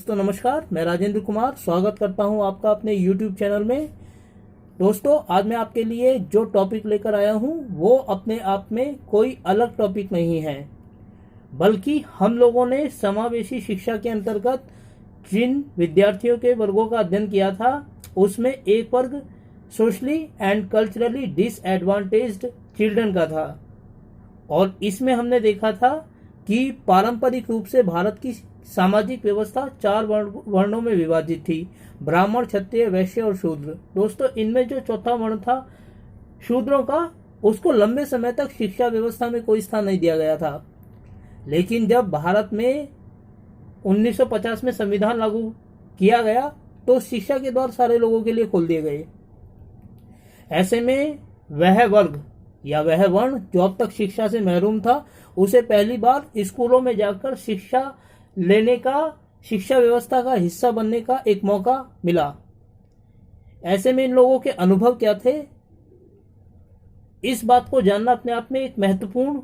दोस्तों नमस्कार, मैं राजेंद्र कुमार स्वागत करता हूं आपका अपने YouTube चैनल में। दोस्तों आज मैं आपके लिए जो टॉपिक लेकर आया हूं वो अपने आप में कोई अलग टॉपिक नहीं है, बल्कि हम लोगों ने समावेशी शिक्षा के अंतर्गत जिन विद्यार्थियों के वर्गों का अध्ययन किया था उसमें एक वर्ग socially and culturally disadvantaged children का था। और इसमें हमने देखा था कि पारंपरिक रूप से भारत की सामाजिक व्यवस्था 4 वर्णों में विभाजित थी: ब्राह्मण, क्षत्रिय, वैश्य और शूद्र। दोस्तों इनमें जो चौथा वर्ण था शूद्रों का, उसको लंबे समय तक शिक्षा व्यवस्था में कोई स्थान नहीं दिया गया था। लेकिन जब भारत में 1950 में संविधान लागू किया गया तो शिक्षा के द्वार सारे लोगों के लिए खोल दिए गए। ऐसे में वह वर्ग या वह वर्ण जो अब तक शिक्षा से महरूम था उसे पहली बार स्कूलों में जाकर शिक्षा लेने का, शिक्षा व्यवस्था का हिस्सा बनने का एक मौका मिला। ऐसे में इन लोगों के अनुभव क्या थे, इस बात को जानना अपने आप में एक महत्वपूर्ण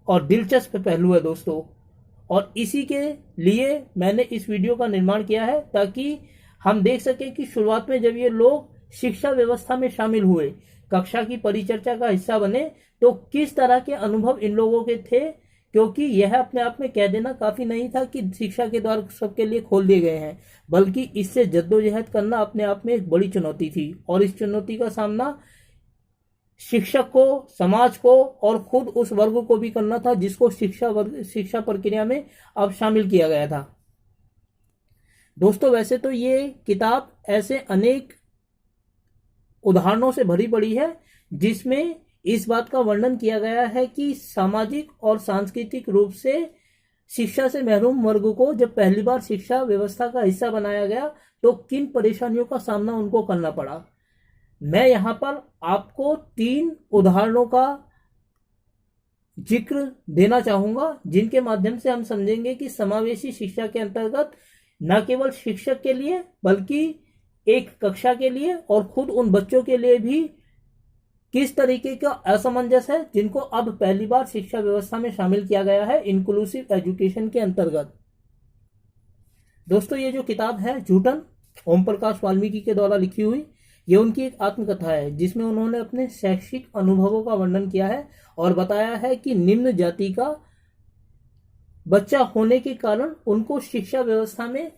और दिलचस्प पहलू है दोस्तों। और इसी के लिए मैंने इस वीडियो का निर्माण किया है ताकि हम देख सकें कि शुरुआत में जब ये लोग शिक्षा व्यवस्था में शामिल हुए, कक्षा की परिचर्चा का हिस्सा बने, तो किस तरह के अनुभव इन लोगों के थे। क्योंकि यह अपने आप में कह देना काफी नहीं था कि शिक्षा के द्वार सबके लिए खोल दिए गए हैं, बल्कि इससे जद्दोजहद करना अपने आप में एक बड़ी चुनौती थी। और इस चुनौती का सामना शिक्षक को, समाज को और खुद उस वर्ग को भी करना था जिसको शिक्षा प्रक्रिया में अब शामिल किया गया था। दोस्तों वैसे तो ये किताब ऐसे अनेक उदाहरणों से भरी पड़ी है जिसमें इस बात का वर्णन किया गया है कि सामाजिक और सांस्कृतिक रूप से शिक्षा से महरूम वर्ग को जब पहली बार शिक्षा व्यवस्था का हिस्सा बनाया गया तो किन परेशानियों का सामना उनको करना पड़ा। मैं यहां पर आपको 3 उदाहरणों का जिक्र देना चाहूंगा जिनके माध्यम से हम समझेंगे कि समावेशी शिक्षा के अंतर्गत न केवल शिक्षक के लिए बल्कि एक कक्षा के लिए और खुद उन बच्चों के लिए भी किस तरीके का असमंजस है जिनको अब पहली बार शिक्षा व्यवस्था में शामिल किया गया है इंक्लूसिव एजुकेशन के अंतर्गत। दोस्तों ये जो किताब है जूटन, ओम प्रकाश वाल्मीकि के द्वारा लिखी हुई, ये उनकी एक आत्मकथा है जिसमें उन्होंने अपने शैक्षिक अनुभवों का वर्णन किया है और बताया है कि निम्न जाति का बच्चा होने के कारण उनको शिक्षा व्यवस्था में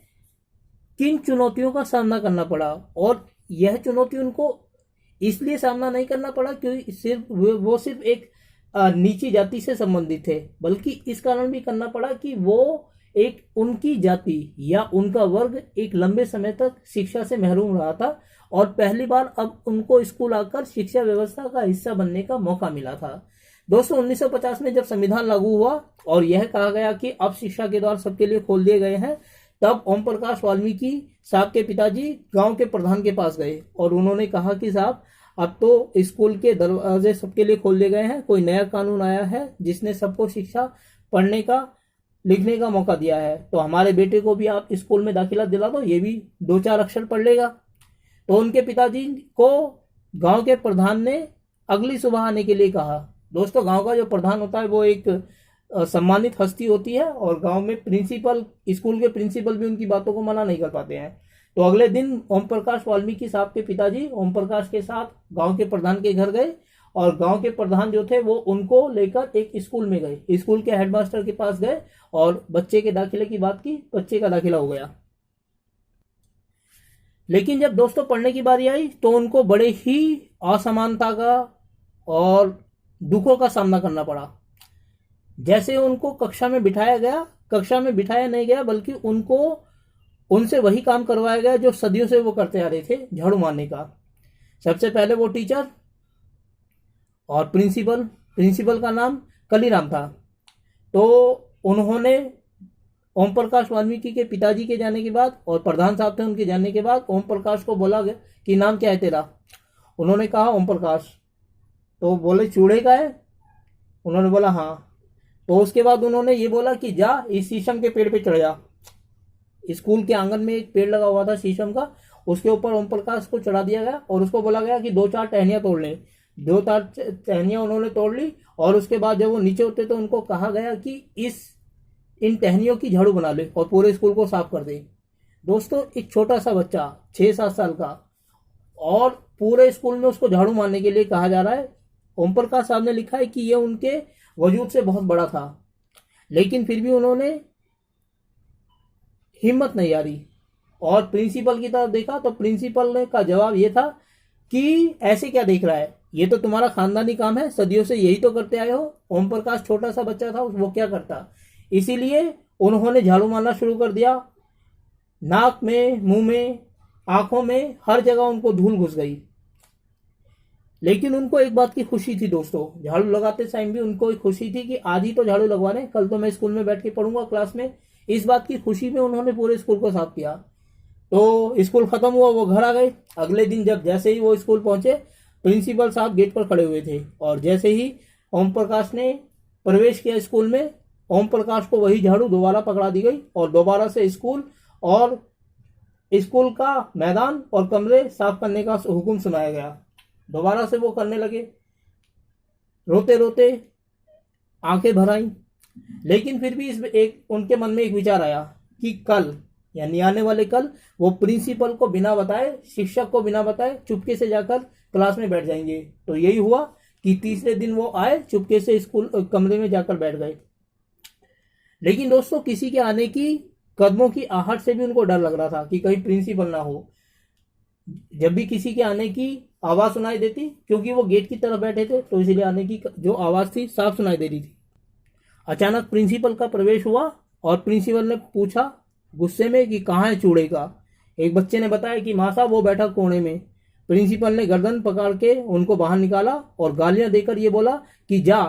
किन चुनौतियों का सामना करना पड़ा। और यह चुनौती उनको इसलिए सामना नहीं करना पड़ा क्योंकि वो सिर्फ एक नीची जाति से संबंधित थे, बल्कि इस कारण भी करना पड़ा कि वो एक उनकी जाति या उनका वर्ग एक लंबे समय तक शिक्षा से महरूम रहा था और पहली बार अब उनको स्कूल आकर शिक्षा व्यवस्था का हिस्सा बनने का मौका मिला था। दोस्तों 1950 में जब संविधान लागू हुआ और यह कहा गया कि अब शिक्षा के द्वार सबके लिए खोल दिए गए हैं, तब ओम प्रकाश वाल्मीकि साहब के पिताजी गांव के प्रधान के पास गए और उन्होंने कहा कि साहब अब तो स्कूल के दरवाजे सबके लिए खोल दिए गए हैं, कोई नया कानून आया है जिसने सबको शिक्षा पढ़ने का, लिखने का मौका दिया है, तो हमारे बेटे को भी आप स्कूल में दाखिला दिला दो, ये भी 2-4 अक्षर पढ़ लेगा। तो उनके पिताजी को गांव के प्रधान ने अगली सुबह आने के लिए कहा। दोस्तों गांव का जो प्रधान होता है वो एक सम्मानित हस्ती होती है और गांव में प्रिंसिपल, स्कूल के प्रिंसिपल भी उनकी बातों को मना नहीं कर पाते हैं। तो अगले दिन ओम प्रकाश वाल्मीकि साहब के पिताजी ओम प्रकाश के साथ गांव के प्रधान के घर गए और गांव के प्रधान जो थे वो उनको लेकर एक स्कूल में गए, स्कूल के हेडमास्टर के पास गए और बच्चे के दाखिले की बात की। बच्चे का दाखिला हो गया, लेकिन जब दोस्तों पढ़ने की बारी आई तो उनको बड़े ही असमानता का और दुखों का सामना करना पड़ा। जैसे उनको कक्षा में बिठाया गया, कक्षा में बिठाया नहीं गया बल्कि उनको उनसे वही काम करवाया गया जो सदियों से वो करते आ रहे थे, झाड़ू मारने का। सबसे पहले वो टीचर और प्रिंसिपल का नाम कलीराम था। तो उन्होंने ओम प्रकाश वाल्मीकि के पिताजी के जाने के बाद और प्रधान साहब थे उनके जाने के बाद ओम प्रकाश को बोला गया कि नाम क्या है तेरा। उन्होंने कहा ओम प्रकाश। तो बोले चूड़े का है, उन्होंने बोला हाँ। तो उसके बाद उन्होंने ये बोला कि जा इस शीशम के पेड़ पे चढ़ जा। स्कूल के आंगन में एक पेड़ लगा हुआ था शीशम का, उसके ऊपर ओम प्रकाश को चढ़ा दिया गया और उसको बोला गया कि 2-4 टहनियां तोड़ लें। 2-4 टहनियां उन्होंने तोड़ ली और उसके बाद जब वो नीचे उतरे तो उनको कहा गया कि इस इन टहनियों की झाड़ू बना ले और पूरे स्कूल को साफ कर दे। दोस्तों, एक छोटा सा बच्चा 6-7 साल का, और पूरे स्कूल में उसको झाड़ू मारने के लिए कहा जा रहा है। ओम प्रकाश साहब ने लिखा है कि यह उनके वजूद से बहुत बड़ा था, लेकिन फिर भी उन्होंने हिम्मत नहीं हारी और प्रिंसिपल की तरफ देखा तो प्रिंसिपल ने का जवाब यह था कि ऐसे क्या देख रहा है, ये तो तुम्हारा खानदानी काम है, सदियों से यही तो करते आए हो। ओम प्रकाश छोटा सा बच्चा था, वो क्या करता। इसीलिए उन्होंने झाड़ू मारना शुरू कर दिया। नाक में, मुंह में, आंखों में, हर जगह उनको धूल घुस गई। लेकिन उनको एक बात की खुशी थी दोस्तों, झाड़ू लगाते टाइम भी उनको एक खुशी थी कि आज ही तो झाड़ू लगवाने, कल तो मैं स्कूल में बैठ के पढ़ूंगा क्लास में। इस बात की खुशी में उन्होंने पूरे स्कूल को साफ किया। तो स्कूल खत्म हुआ, वो घर आ गए। अगले दिन जब जैसे ही वो स्कूल पहुंचे, प्रिंसिपल साहब गेट पर खड़े हुए थे, और जैसे ही ओम प्रकाश ने प्रवेश किया स्कूल में, ओम प्रकाश को वही झाड़ू दोबारा पकड़ा दी गई और दोबारा से स्कूल और स्कूल का मैदान और कमरे साफ करने का हुक्म सुनाया गया। दोबारा से वो करने लगे, रोते रोते आंखें भर आई। लेकिन फिर भी उनके मन में एक विचार आया कि कल, यानी आने वाले कल, वो प्रिंसिपल को बिना बताए, शिक्षक को बिना बताए चुपके से जाकर क्लास में बैठ जाएंगे। तो यही हुआ कि तीसरे दिन वो आए, चुपके से स्कूल कमरे में जाकर बैठ गए। लेकिन दोस्तों, किसी के आने की कदमों की आहट से भी उनको डर लग रहा था कि कहीं प्रिंसिपल ना हो। जब भी किसी के आने की आवाज सुनाई देती, क्योंकि वो गेट की तरफ बैठे थे, तो इसीलिए आने की जो आवाज थी साफ सुनाई दे रही थी। अचानक प्रिंसिपल का प्रवेश हुआ और प्रिंसिपल ने पूछा गुस्से में कि कहाँ है चूड़े का। एक बच्चे ने बताया कि माँ साहब वो बैठा कोने में। प्रिंसिपल ने गर्दन पकड़ के उनको बाहर निकाला और गालियां देकर ये बोला कि जा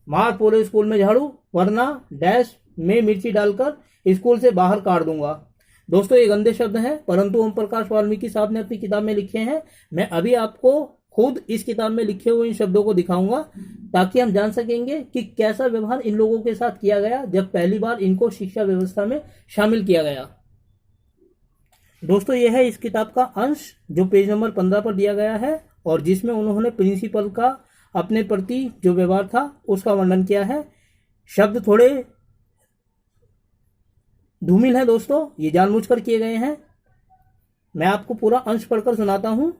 मार पूरे स्कूल में झाड़ू, वरना डैश में मिर्ची डालकर स्कूल से बाहर काट दूंगा। दोस्तों, ये गंदे शब्द हैं, परंतु ओम प्रकाश वाल्मीकि साहब ने अपनी किताब में लिखे हैं। मैं अभी आपको खुद इस किताब में लिखे हुए इन शब्दों को दिखाऊंगा, ताकि हम जान सकेंगे कि कैसा व्यवहार इन लोगों के साथ किया गया जब पहली बार इनको शिक्षा व्यवस्था में शामिल किया गया। दोस्तों, यह है इस किताब का अंश जो पेज नंबर 15 पर दिया गया है, और जिसमें उन्होंने प्रिंसिपल का अपने प्रति जो व्यवहार था उसका वर्णन किया है। शब्द थोड़े धूमिल है दोस्तों, ये जानबूझकर किए गए हैं। मैं आपको पूरा अंश पढ़कर सुनाता हूं,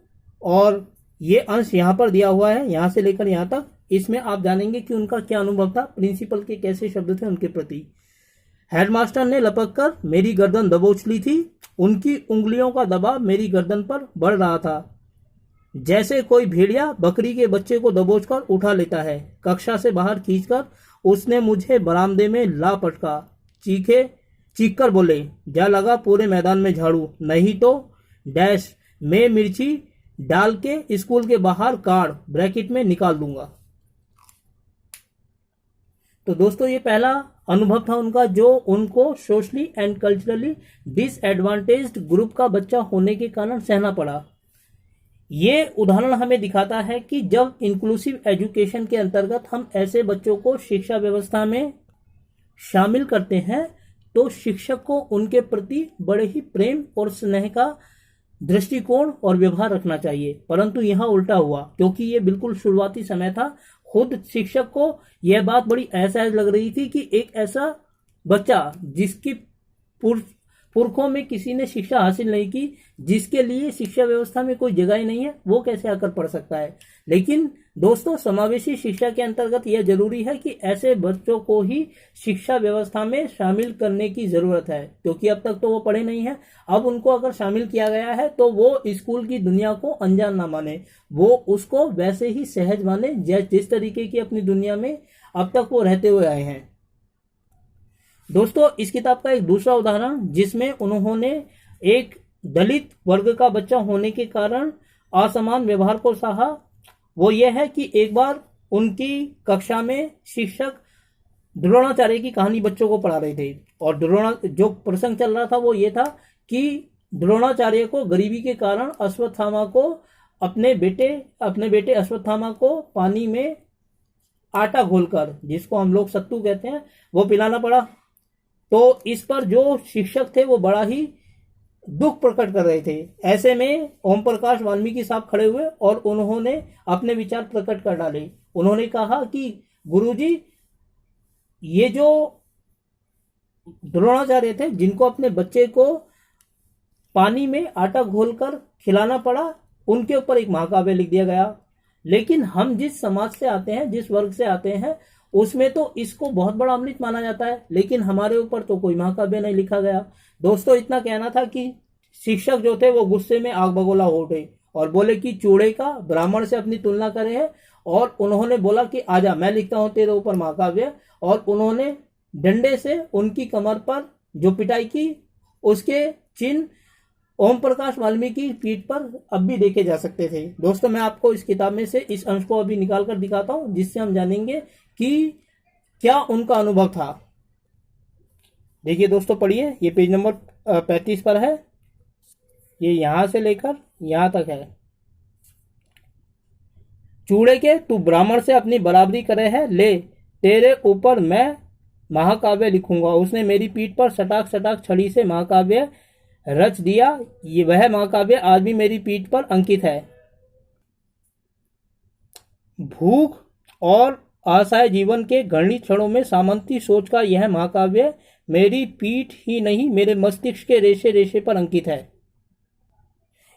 और ये अंश यहाँ पर दिया हुआ है, यहाँ से लेकर यहाँ तक। इसमें आप जानेंगे कि उनका क्या अनुभव था, प्रिंसिपल के कैसे शब्द थे उनके प्रति। हेडमास्टर ने लपक कर मेरी गर्दन दबोच ली थी। उनकी उंगलियों का दबाव मेरी गर्दन पर बढ़ रहा था, जैसे कोई भेड़िया बकरी के बच्चे को दबोचकर उठा लेता है। कक्षा से बाहर खींचकर उसने मुझे बरामदे में ला पटका। चीख कर बोले, जा लगा पूरे मैदान में झाड़ू, नहीं तो डैश में मिर्ची डाल के स्कूल के बाहर काट ब्रैकेट में निकाल दूंगा। तो दोस्तों, ये पहला अनुभव था उनका, जो उनको socially and culturally disadvantaged group का बच्चा होने के कारण सहना पड़ा। ये उदाहरण हमें दिखाता है कि जब इंक्लूसिव एजुकेशन के अंतर्गत हम ऐसे बच्चों को शिक्षा व्यवस्था में शामिल करते हैं, तो शिक्षक को उनके प्रति बड़े ही प्रेम और स्नेह का दृष्टिकोण और व्यवहार रखना चाहिए। परंतु यहाँ उल्टा हुआ, क्योंकि ये बिल्कुल शुरुआती समय था। खुद शिक्षक को यह बात बड़ी असहज लग रही थी कि एक ऐसा बच्चा जिसकी पुरखों में किसी ने शिक्षा हासिल नहीं की, जिसके लिए शिक्षा व्यवस्था में कोई जगह ही नहीं है, वो कैसे आकर पढ़ सकता है। लेकिन दोस्तों, समावेशी शिक्षा के अंतर्गत यह जरूरी है कि ऐसे बच्चों को ही शिक्षा व्यवस्था में शामिल करने की जरूरत है, क्योंकि अब तक तो वो पढ़े नहीं है। अब उनको अगर शामिल किया गया है तो वो स्कूल की दुनिया को अनजान ना माने, वो उसको वैसे ही सहज माने जिस तरीके की अपनी दुनिया में अब तक वो रहते हुए आए हैं। दोस्तों, इस किताब का एक दूसरा उदाहरण, जिसमें उन्होंने एक दलित वर्ग का बच्चा होने के कारण असमान व्यवहार को सहा, वो ये है कि एक बार उनकी कक्षा में शिक्षक द्रोणाचार्य की कहानी बच्चों को पढ़ा रहे थे, और जो प्रसंग चल रहा था वो ये था कि द्रोणाचार्य को गरीबी के कारण अश्वत्थामा को अपने बेटे अश्वत्थामा को पानी में आटा घोलकर, जिसको हम लोग सत्तू कहते हैं, वो पिलाना पड़ा। तो इस पर जो शिक्षक थे वो बड़ा ही दुख प्रकट कर रहे थे। ऐसे में ओम प्रकाश वाल्मीकि साहब खड़े हुए और उन्होंने अपने विचार प्रकट कर डाले। उन्होंने कहा कि गुरुजी, ये जो द्रोणाचार्य थे जिनको अपने बच्चे को पानी में आटा घोलकर खिलाना पड़ा, उनके ऊपर एक महाकाव्य लिख दिया गया। लेकिन हम जिस समाज से आते हैं, जिस वर्ग से आते हैं, उसमें तो इसको बहुत बड़ा अमृत माना जाता है, लेकिन हमारे ऊपर तो कोई महाकाव्य नहीं लिखा गया। दोस्तों इतना कहना था कि शिक्षक जो थे वो गुस्से में आग बगोला हो उठे और बोले कि चूड़े का ब्राह्मण से अपनी तुलना करे है, और उन्होंने बोला कि आजा मैं लिखता हूं तेरे ऊपर महाकाव्य, और उन्होंने डंडे से उनकी कमर पर जो पिटाई की, उसके चिन्ह ओम प्रकाश वाल्मीकि पीठ पर अब भी देखे जा सकते थे। दोस्तों मैं आपको इस किताब में से इस अंश को अभी निकाल कर दिखाता हूं, जिससे हम जानेंगे कि क्या उनका अनुभव था। देखिए दोस्तों, पढ़िए, ये पेज नंबर 35 पर है, ये यहां से लेकर यहां तक है। चूड़े के तू ब्राह्मण से अपनी बराबरी करे है, ले तेरे ऊपर मैं महाकाव्य लिखूंगा। उसने मेरी पीठ पर सटाक सटाक छड़ी से महाकाव्य रच दिया। ये वह महाकाव्य आज भी मेरी पीठ पर अंकित है। भूख और आशाएं जीवन के घृणित क्षणों में सामंती सोच का यह महाकाव्य मेरी पीठ ही नहीं, मेरे मस्तिष्क के रेशे रेशे पर अंकित है।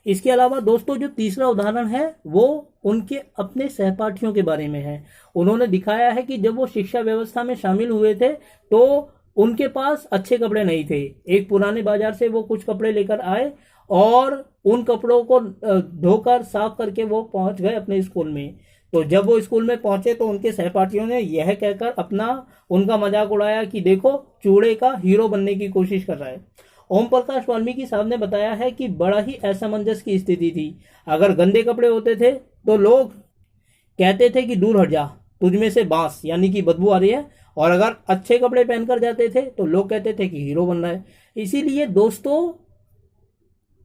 इसके अलावा दोस्तों जो तीसरा उदाहरण है वो उनके अपने सहपाठियों के बारे में है। उन्होंने दिखाया है कि जब वो शिक्षा व्यवस्था में शामिल हुए थे तो उनके पास अच्छे कपड़े नहीं थे। एक पुराने बाजार से वो कुछ कपड़े लेकर आए और उन कपड़ों को धोकर साफ करके वो पहुंच गए अपने स्कूल में। तो जब वो स्कूल में पहुंचे तो उनके सहपाठियों ने यह कहकर उनका मजाक उड़ाया कि देखो चूड़े का हीरो बनने की कोशिश कर रहा है। ओम प्रकाश वाल्मीकि साहब ने बताया है कि बड़ा ही असमंजस की स्थिति थी। अगर गंदे कपड़े होते थे तो लोग कहते थे कि दूर हट जा, तुझ में से बांस यानी कि बदबू आ रही है, और अगर अच्छे कपड़े पहनकर जाते थे तो लोग कहते थे कि हीरो बन रहा है। इसीलिए दोस्तों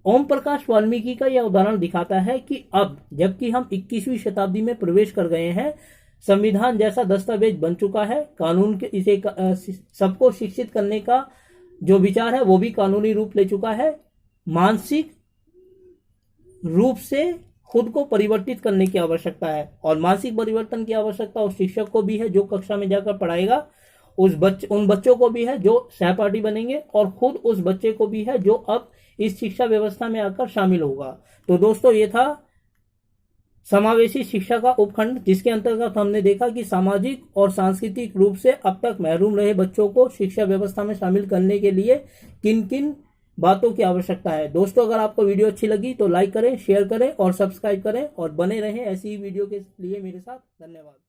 ओम प्रकाश वाल्मीकि का यह उदाहरण दिखाता है कि अब जबकि हम 21वीं शताब्दी में प्रवेश कर गए हैं, संविधान जैसा दस्तावेज बन चुका है, कानून के इसे सबको शिक्षित करने का जो विचार है वो भी कानूनी रूप ले चुका है। मानसिक रूप से खुद को परिवर्तित करने की आवश्यकता है, और मानसिक परिवर्तन की आवश्यकता उस शिक्षक को भी है जो कक्षा में जाकर पढ़ाएगा, उन बच्चों को भी है जो सहपाठी बनेंगे, और खुद उस बच्चे को भी है जो अब इस शिक्षा व्यवस्था में आकर शामिल होगा। तो दोस्तों ये था समावेशी शिक्षा का उपखंड, जिसके अंतर्गत हमने देखा कि सामाजिक और सांस्कृतिक रूप से अब तक महरूम रहे बच्चों को शिक्षा व्यवस्था में शामिल करने के लिए किन किन बातों की आवश्यकता है। दोस्तों अगर आपको वीडियो अच्छी लगी तो लाइक करें, शेयर करें और सब्सक्राइब करें, और बने रहें ऐसी ही वीडियो के लिए मेरे साथ। धन्यवाद।